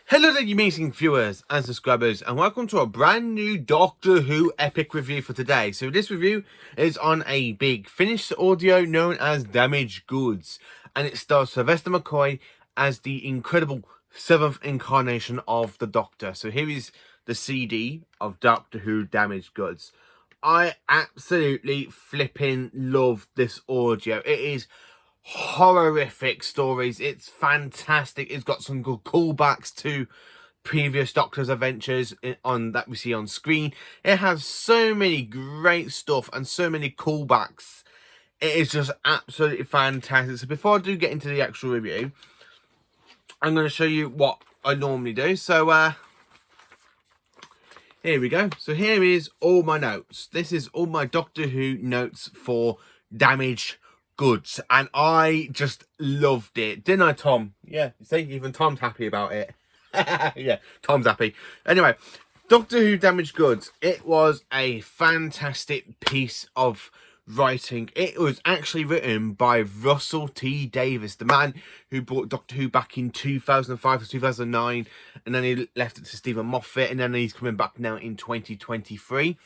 Hello there, you amazing viewers and subscribers, and welcome to a brand new Doctor Who epic review for today. So this review is on a big finished audio known as Damaged Goods, and it stars Sylvester McCoy as the incredible 7th incarnation of the Doctor. So here is the CD of Doctor Who Damaged Goods. I absolutely flipping love this audio. It is horrific stories. It's fantastic. It's got some good callbacks to previous Doctor's adventures on that we see on screen. It has so many great stuff and so many callbacks. It is just absolutely fantastic. So before I do get into the actual review, I'm going to show you what I normally do. So here we go. So here is all my notes. This is all my Doctor Who notes for Damaged Goods, and I just loved it, didn't I, Tom? Yeah, you see, even Tom's happy about it. Yeah, Tom's happy. Anyway, Doctor Who Damaged Goods. It was a fantastic piece of writing. It was actually written by Russell T Davies, the man who brought Doctor Who back in 2005 to 2009, and then he left it to Stephen Moffat, and then he's coming back now in 2023.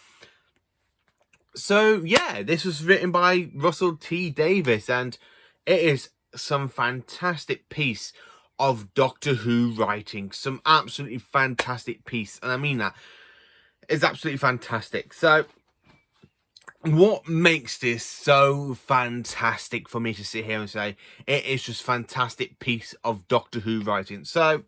So, yeah, this was written by Russell T Davies, and it is some fantastic piece of Doctor Who writing. Some absolutely fantastic piece, and I mean that. It's absolutely fantastic. So, what makes this so fantastic for me to sit here and say it is just fantastic piece of Doctor Who writing? So,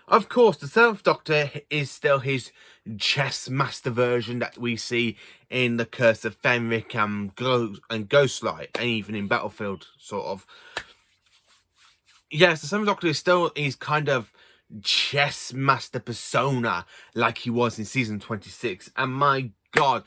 of course, the 7th Doctor is still his chess master version that we see in The Curse of Fenric and Ghostlight, and even in Battlefield, sort of. Yes, the 7th Doctor is still his kind of chess master persona like he was in season 26. And my God,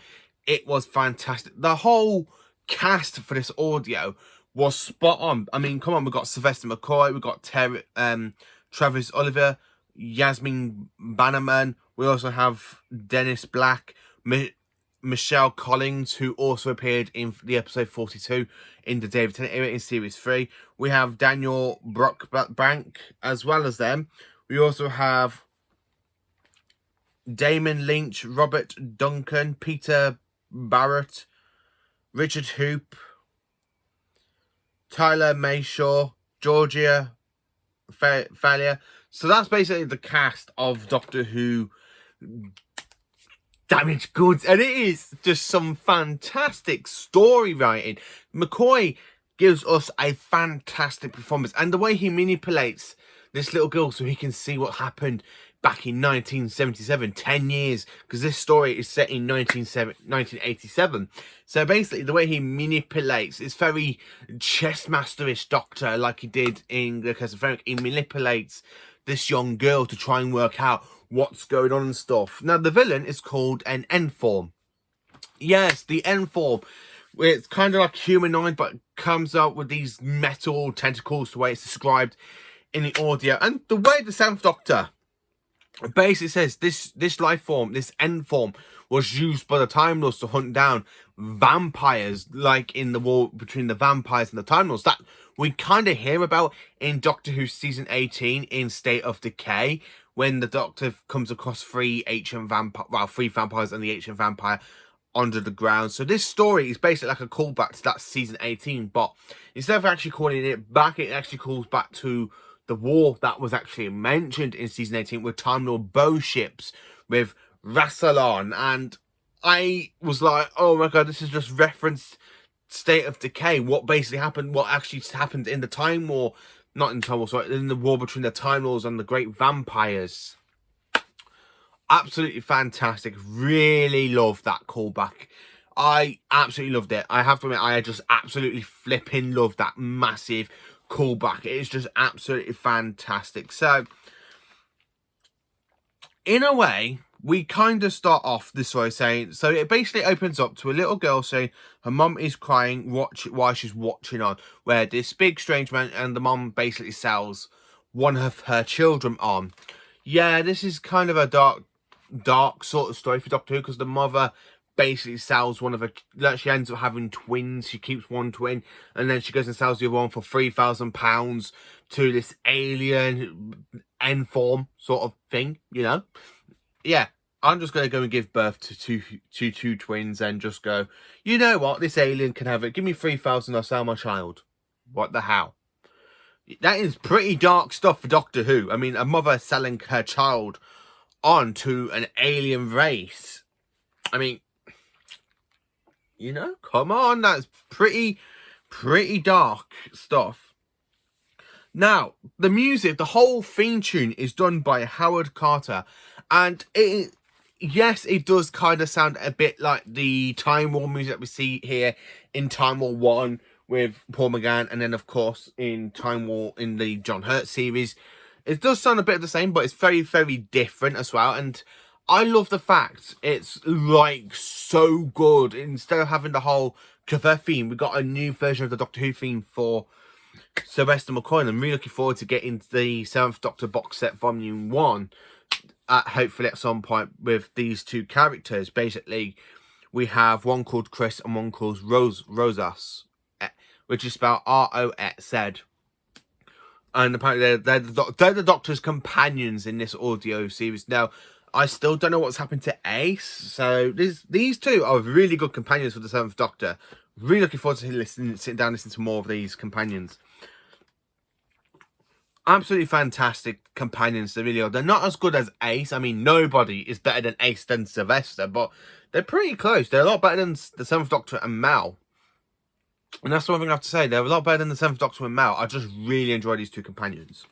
it was fantastic. The whole cast for this audio was spot on. I mean, come on, we've got Sylvester McCoy, we've got Travis Oliver, Yasmin Bannerman. We also have Dennis Black, Michelle Collins, who also appeared in the episode 42 in the David Tennant era in series 3. We have Daniel Brockbank as well as them. We also have Damon Lynch, Robert Duncan, Peter Barrett, Richard Hoop, Tyler Mayshaw, Georgia Failure. So that's basically the cast of Doctor Who Damaged Goods, and it is just some fantastic story writing. McCoy gives us a fantastic performance, and the way he manipulates this little girl so he can see what happened back in 1977, 10 years, because this story is set in 1987. So basically, the way he manipulates, it's very chess masterish Doctor, like he did in The Curse of Fenric. He manipulates this young girl to try and work out what's going on and stuff. Now, the villain is called an N-Form. Yes, the N-Form. It's kind of like humanoid, but comes up with these metal tentacles, the way it's described in the audio. And the way the 7th Doctor basically says this life form, this N-Form, was used by the Time Lords to hunt down vampires, like in the war between the vampires and the Time Lords. That we kind of hear about in Doctor Who season 18 in State of Decay, when the Doctor comes across three vampires and the ancient vampire under the ground. So this story is basically like a callback to that season 18, but instead of actually calling it back, it actually calls back to the war that was actually mentioned in season 18 with Time Lord bow ships with Rassilon. And I was like, oh my God, this is just referenced State of Decay. What basically happened, what actually happened in the Time War, not in Time War, sorry, in the war between the Time Lords and the great vampires. Absolutely fantastic. Really loved that callback. I absolutely loved it. I have to admit, I just absolutely flipping loved that massive callback. It is just absolutely fantastic. So, in a way, we kind of start off this way saying, so it basically opens up to a little girl saying her mum is crying while she's watching on, where this big strange man and the mum basically sells one of her children on. Yeah, this is kind of a dark sort of story for Doctor Who, because the mother basically sells one of her, like she ends up having twins. She keeps one twin and then she goes and sells the other one for £3,000 to this alien N-form sort of thing, you know? Yeah, I'm just going to go and give birth to two twins and just go, you know what, this alien can have it. Give me 3,000, I'll sell my child. What the hell? That is pretty dark stuff for Doctor Who. I mean, a mother selling her child on to an alien race. I mean, you know, come on, that's pretty dark stuff. Now, the music, the whole theme tune is done by Howard Carter, and yes, it does kind of sound a bit like the Time War music that we see here in Time War 1 with Paul McGann, and then, of course, in Time War in the John Hurt series. It does sound a bit of the same, but it's very, very different as well, and I love the fact it's, like, so good. Instead of having the whole cover theme, we got a new version of the Doctor Who theme for Sylvester McCoy, and I'm really looking forward to getting the 7th Doctor box set Volume 1, hopefully at some point, with these two characters. Basically, we have one called Chris and one called Rosas, which is spelled R-O-S-Z. And apparently they're the Doctor's companions in this audio series. Now, I still don't know what's happened to Ace, so these two are really good companions for the 7th Doctor. Really looking forward to sitting down and listening to more of these companions. Absolutely fantastic companions, they really are. They're not as good as Ace. I mean, nobody is better than Ace than Sylvester, but they're pretty close. They're a lot better than the 7th Doctor and Mal. And that's the one thing I have to say. They're a lot better than the 7th Doctor and Mal. I just really enjoy these two companions.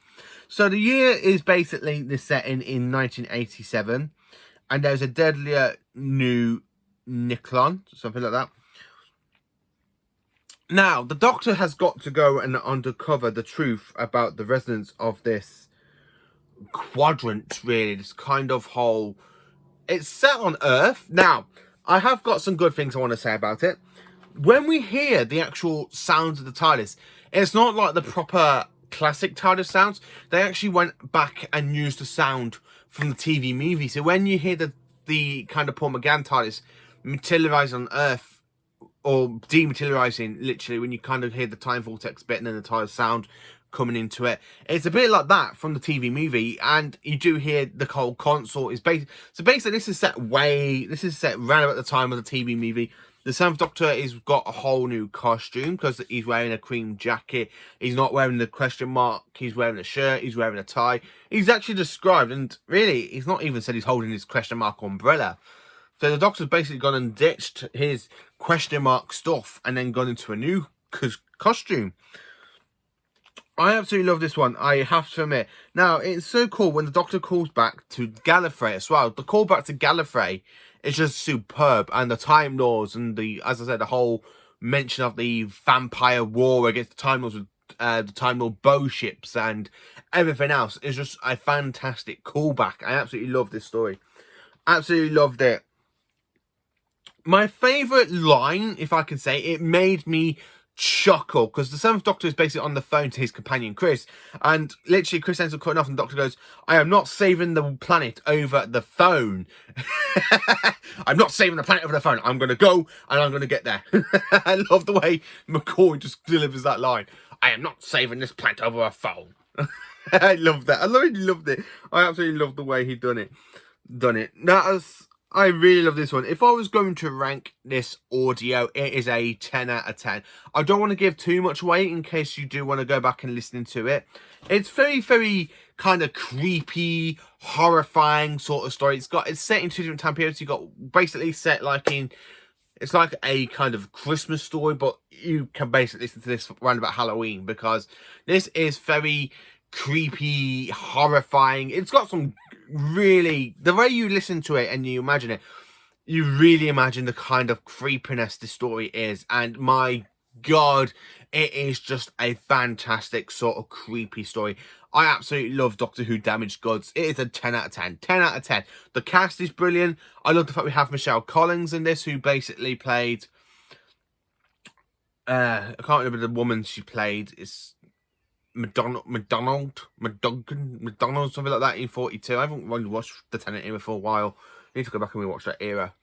So the year is basically the setting in 1987. And there's a deadlier new Niklon, something like that. Now, the Doctor has got to go and uncover the truth about the resonance of this quadrant, really. This kind of whole... It's set on Earth. Now, I have got some good things I want to say about it. When we hear the actual sounds of the TARDIS, it's not like the proper classic TARDIS sounds. They actually went back and used the sound from the TV movie. So when you hear the kind of Paul McGann TARDIS materialise on Earth, or dematerialising, literally, when you kind of hear the time vortex bit and then the TARDIS sound coming into it, it's a bit like that from the TV movie. And you do hear the whole console is based. So basically, this is set around about the time of the TV movie. The 7th Doctor has got a whole new costume because he's wearing a cream jacket. He's not wearing the question mark. He's wearing a shirt. He's wearing a tie. He's actually described, and really, he's not even said he's holding his question mark umbrella. So the Doctor's basically gone and ditched his question mark stuff and then gone into a new costume. I absolutely love this one, I have to admit. Now, it's so cool when the Doctor calls back to Gallifrey as well. The call back to Gallifrey is just superb. And the Time Lords and the, as I said, the whole mention of the vampire war against the Time Lords with the Time Lord bow ships and everything else is just a fantastic callback. I absolutely love this story. Absolutely loved it. My favourite line, if I can say, it made me chuckle, because the 7th Doctor is basically on the phone to his companion Chris, and literally Chris ends up cutting off and the Doctor goes, I am not saving the planet over the phone. I'm not saving the planet over the phone. I'm going to go and I'm going to get there. I love the way McCoy just delivers that line. I am not saving this planet over a phone. I love that. I really loved it. I absolutely loved the way he done it. I really love this one. If I was going to rank this audio, it is a 10 out of 10. I don't want to give too much away in case you do want to go back and listen to it. It's very, very kind of creepy, horrifying sort of story. It's set in two different time periods. You got basically set like in, it's like a kind of Christmas story, but you can basically listen to this around about Halloween, because this is very creepy, horrifying. It's got some really, the way you listen to it and you imagine it, you really imagine the kind of creepiness this story is, and my god, it is just a fantastic sort of creepy story. I absolutely love Doctor Who Damaged Goods. It is a 10 out of 10. 10 out of 10. The cast is brilliant. I love the fact we have Michelle Collins in this, who basically played I can't remember the woman she played. It's McDonald, something like that in 42. I haven't really watched The Tenant era for a while. I need to go back and rewatch that era.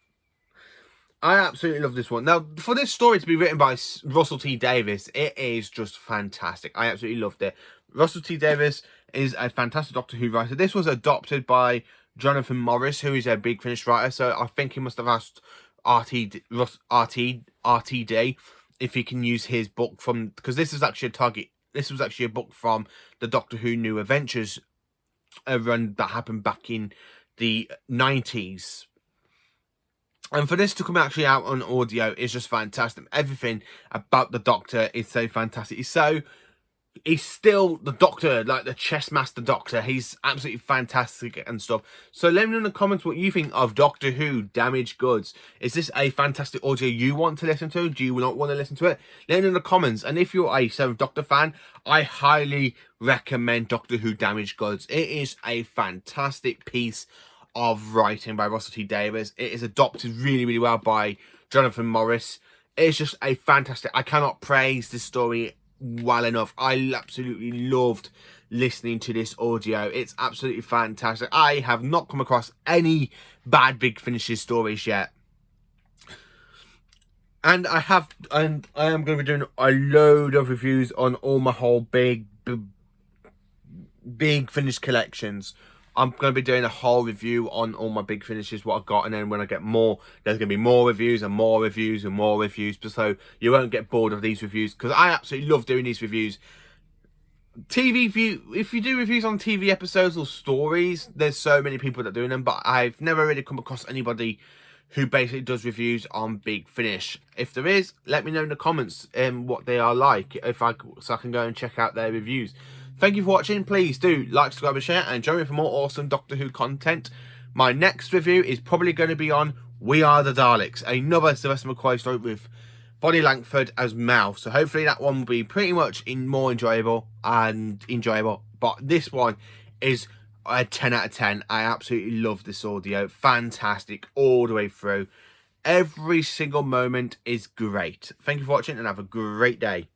I absolutely love this one. Now, for this story to be written by Russell T Davies, it is just fantastic. I absolutely loved it. Russell T Davies is a fantastic Doctor Who writer. This was adopted by Jonathan Morris, who is a Big Finish writer. So I think he must have asked RTD if he can use his book from, because this is actually a book from the Doctor Who New Adventures run that happened back in the 90s. And for this to come actually out on audio is just fantastic. Everything about the Doctor is so fantastic. He's still the Doctor, like the chess master Doctor. He's absolutely fantastic and stuff. So let me know in the comments what you think of Doctor Who Damaged Goods. Is this a fantastic audio you want to listen to? Do you not want to listen to it? Let me know in the comments. And if you're a Seventh Doctor fan, I highly recommend Doctor Who Damaged Goods. It is a fantastic piece of writing by Russell T Davies. It is adopted really, really well by Jonathan Morris. It's just a fantastic... I cannot praise this story well enough. I absolutely loved listening to this audio. It's absolutely fantastic. I have not come across any bad Big Finishes stories yet. And I am going to be doing a load of reviews on all my whole big Finish collections. I'm going to be doing a whole review on all my Big Finishes, what I've got, and then when I get more, there's going to be more reviews and more reviews and more reviews, so you won't get bored of these reviews, because I absolutely love doing these reviews. If you do reviews on TV episodes or stories, there's so many people that are doing them, but I've never really come across anybody who basically does reviews on Big Finish. If there is, let me know in the comments what they are like, so I can go and check out their reviews. Thank you for watching. Please do like, subscribe and share, and join me for more awesome Doctor Who content. My next review is probably going to be on We Are the Daleks, another Sylvester McCoy story with Bonnie Langford as Mel. So hopefully that one will be pretty much more enjoyable. But this one is a 10 out of 10. I absolutely love this audio. Fantastic all the way through. Every single moment is great. Thank you for watching and have a great day.